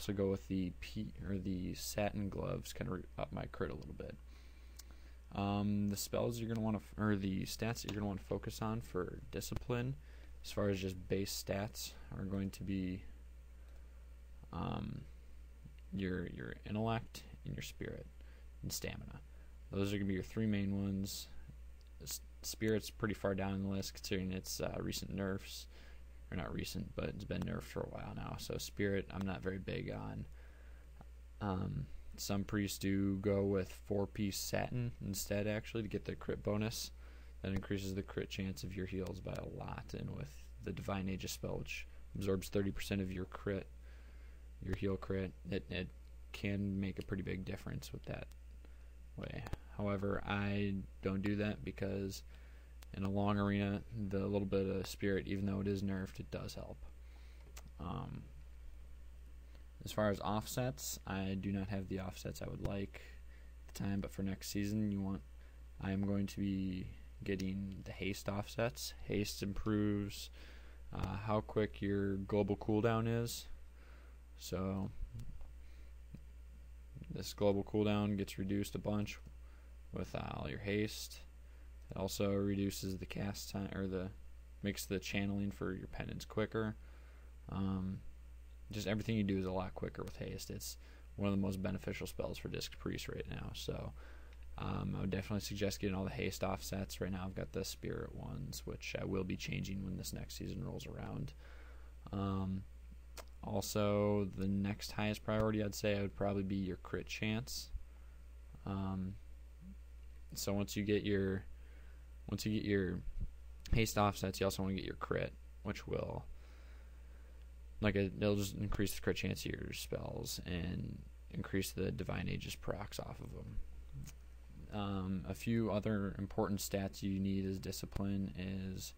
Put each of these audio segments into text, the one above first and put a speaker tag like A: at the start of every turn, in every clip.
A: also go with the the satin gloves, kind of up my crit a little bit. The spells you're gonna want to, or the stats that you're gonna want to focus on for discipline, as far as just base stats, are going to be your intellect and your spirit and stamina. Those are gonna be your three main ones. Spirit's pretty far down in the list considering its recent nerfs, or not recent, but it's been nerfed for a while now. So spirit, I'm not very big on. Some priests do go with 4-piece satin instead, actually, to get the crit bonus. That increases the crit chance of your heals by a lot. And with the Divine Aegis spell, which absorbs 30% of your crit, your heal crit, it can make a pretty big difference with that way. However, I don't do that because in a long arena, the little bit of spirit, even though it is nerfed, it does help. As far as offsets, I do not have the offsets I would like at the time, but for next season, I am going to be getting the haste offsets. Haste improves how quick your global cooldown is. So this global cooldown gets reduced a bunch with all your haste. It also reduces the cast time, or makes the channeling for your pendants quicker. Just everything you do is a lot quicker with haste. It's one of the most beneficial spells for Disc Priest right now. So I would definitely suggest getting all the haste offsets. Right now I've got the spirit ones, which I will be changing when this next season rolls around. Also, the next highest priority I'd say would probably be your crit chance. So once you get your haste offsets, you also want to get your crit, which will, it'll just increase the crit chance of your spells and increase the Divine Aegis procs off of them. A few other important stats you need as discipline is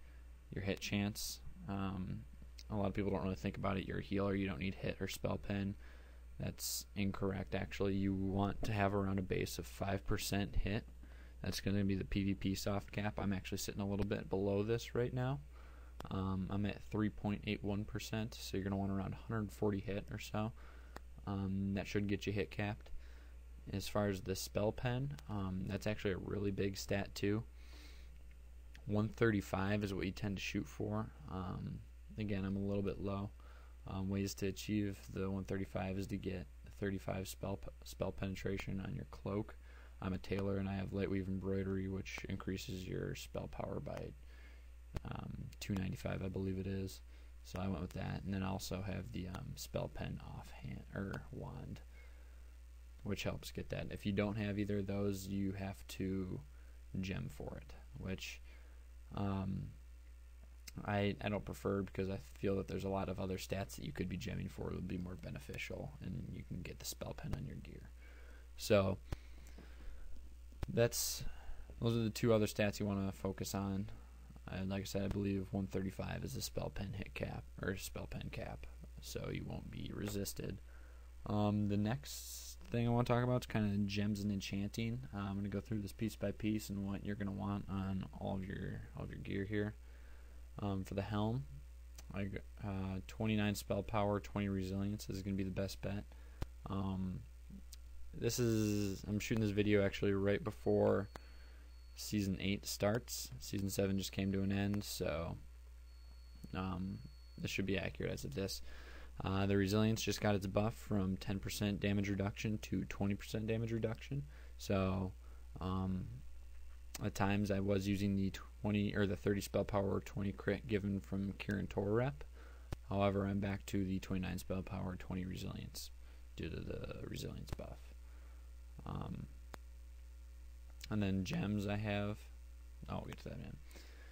A: your hit chance. A lot of people don't really think about it. You're a healer, you don't need hit or spell pen. That's incorrect, actually. You want to have around a base of 5% hit. That's going to be the PvP soft cap. I'm actually sitting a little bit below this right now. I'm at 3.81%, so you're going to want around 140 hit or so. That should get you hit capped. As far as the spell pen, that's actually a really big stat too. 135 is what you tend to shoot for. Again, I'm a little bit low. Ways to achieve the 135 is to get 35 spell penetration on your cloak. I'm a tailor and I have Lightweave Embroidery, which increases your spell power by 295, I believe it is. So I went with that, and then I also have the spell pen offhand or wand, which helps get that. If you don't have either of those, you have to gem for it, which I don't prefer, because I feel that there's a lot of other stats that you could be gemming for that would be more beneficial, and you can get the spell pen on your gear. So those are the two other stats you want to focus on. Like I said, I believe 135 is the spell pen hit cap, or spell pen cap, so you won't be resisted. The next thing I want to talk about is kind of gems and enchanting. I'm going to go through this piece by piece and what you're going to want on all of your gear here. For the helm, 29 spell power, 20 resilience is going to be the best bet. I'm shooting this video actually right before Season 8 starts. Season 7 just came to an end, so this should be accurate as of this. The resilience just got its buff from 10% damage reduction to 20% damage reduction. So at times I was using the 20 or the 30 spell power, 20 crit given from Kirin Tor rep. However, I'm back to the 29 spell power, 20 resilience due to the resilience buff. And then gems I have, I'll get to that in.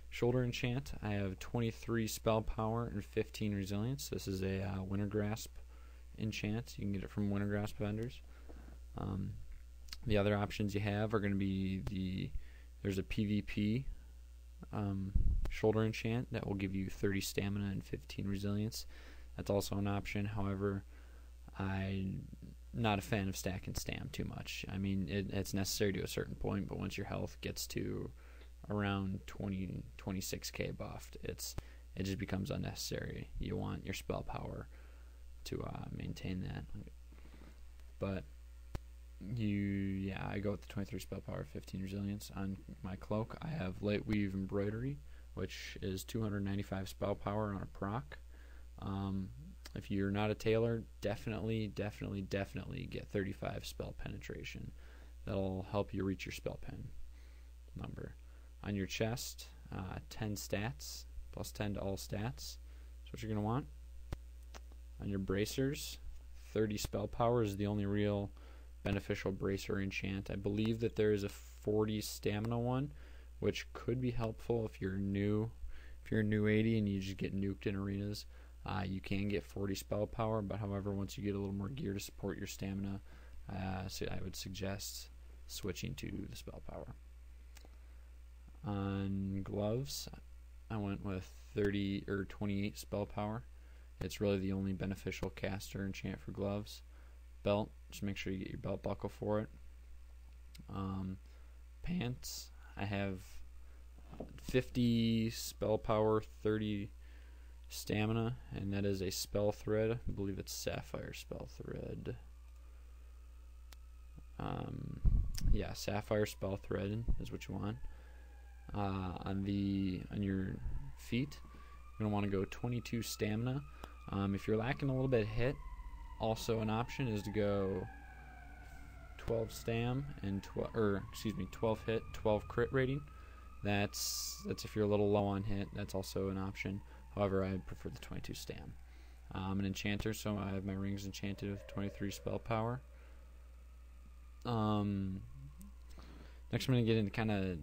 A: Shoulder enchant, I have 23 spell power and 15 resilience. This is a Winter Grasp enchant. You can get it from Winter Grasp vendors. The other options you have are going to be there's a PvP shoulder enchant that will give you 30 stamina and 15 resilience. That's also an option. However, I'm not a fan of stacking stam too much. I mean, it's necessary to a certain point, but once your health gets to around 26k buffed, it just becomes unnecessary. You want your spell power to maintain that. But I go with the 23 spell power, 15 resilience. On my cloak, I have light weave embroidery, which is 295 spell power on a proc. If you're not a tailor, definitely get 35 spell penetration. That'll help you reach your spell pen number. On your chest, 10 stats, plus 10 to all stats. That's what you're going to want. On your bracers, 30 spell power is the only real beneficial bracer enchant. I believe that there is a 40 stamina one, which could be helpful if you're new. If you're a new 80 and you just get nuked in arenas, you can get 40 spell power, but however, once you get a little more gear to support your stamina, so I would suggest switching to the spell power. On gloves, I went with 30 or 28 spell power. It's really the only beneficial caster enchant for gloves. Belt, just make sure you get your belt buckle for it. Pants, I have 50 spell power, 30 stamina, and that is a spell thread. I believe it's sapphire spell thread. Yeah, sapphire spell thread is what you want. On your feet, you're gonna want to go 22 stamina. If you're lacking a little bit of hit, also an option is to go 12 stam and 12 hit, 12 crit rating. That's if you're a little low on hit. That's also an option. However, I prefer the 22 stam. I'm an enchanter, so I have my rings enchanted with 23 spell power. Next, I'm going to get into kind of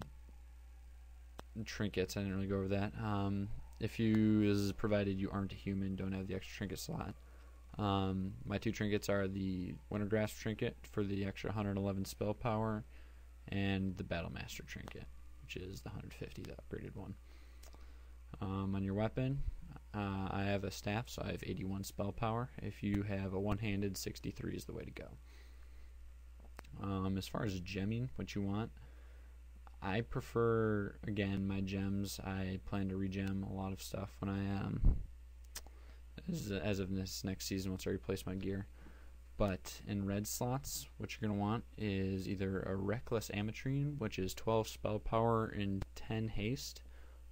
A: trinkets. I didn't really go over that. If you, is provided you aren't a human, don't have the extra trinket slot. My two trinkets are the Wintergrasp trinket for the extra 111 spell power, and the Battlemaster trinket, which is the 150, the upgraded one. On your weapon, I have a staff, so I have 81 spell power. If you have a one-handed, 63 is the way to go. As far as gemming, what you want, I prefer, again, my gems. I plan to regem a lot of stuff when I as of this next season once I replace my gear. But in red slots, what you're going to want is either a Reckless Ametrine, which is 12 spell power and 10 haste,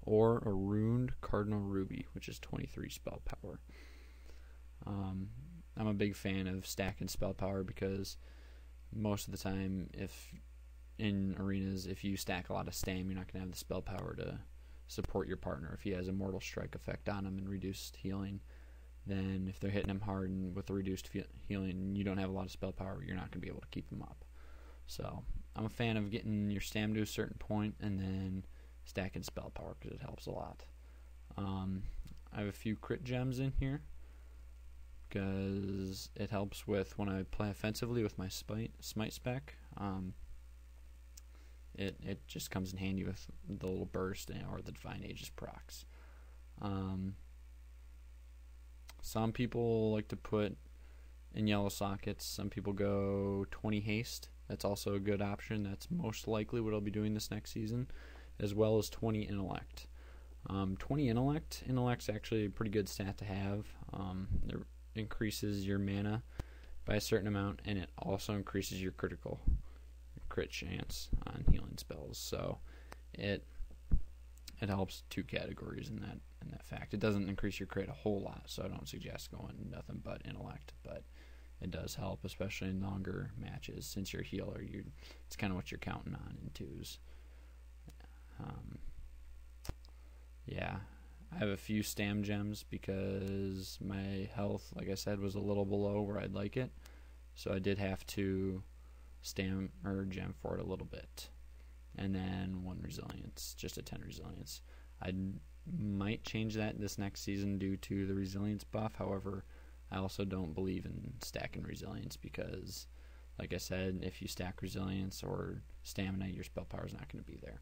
A: or a Runed Cardinal Ruby, which is 23 spell power. I'm a big fan of stacking spell power because most of the time, if in arenas, if you stack a lot of stam, you're not going to have the spell power to support your partner. If he has a Mortal Strike effect on him and reduced healing, then if they're hitting him hard and with the reduced healing, you don't have a lot of spell power, you're not going to be able to keep him up. So I'm a fan of getting your stam to a certain point and then stacking spell power because it helps a lot. I have a few crit gems in here because it helps with when I play offensively with my smite spec. It just comes in handy with the little burst or the Divine Aegis procs. Some people like to put in yellow sockets. Some people go 20 haste. That's also a good option. That's most likely what I'll be doing this next season, as well as 20 intellect. 20 intellect's actually a pretty good stat to have. It increases your mana by a certain amount, and it also increases your crit chance on healing spells. So it helps two categories in that fact. It doesn't increase your crit a whole lot, so I don't suggest going nothing but intellect, but it does help, especially in longer matches. Since you're a healer, it's kind of what you're counting on in twos. Yeah, I have a few stam gems because my health, like I said, was a little below where I'd like it, so I did have to stam or gem for it a little bit. And then 1 resilience, just a 10 resilience. I might change that this next season due to the resilience buff. However, I also don't believe in stacking resilience because, like I said, if you stack resilience or stamina, your spell power is not going to be there.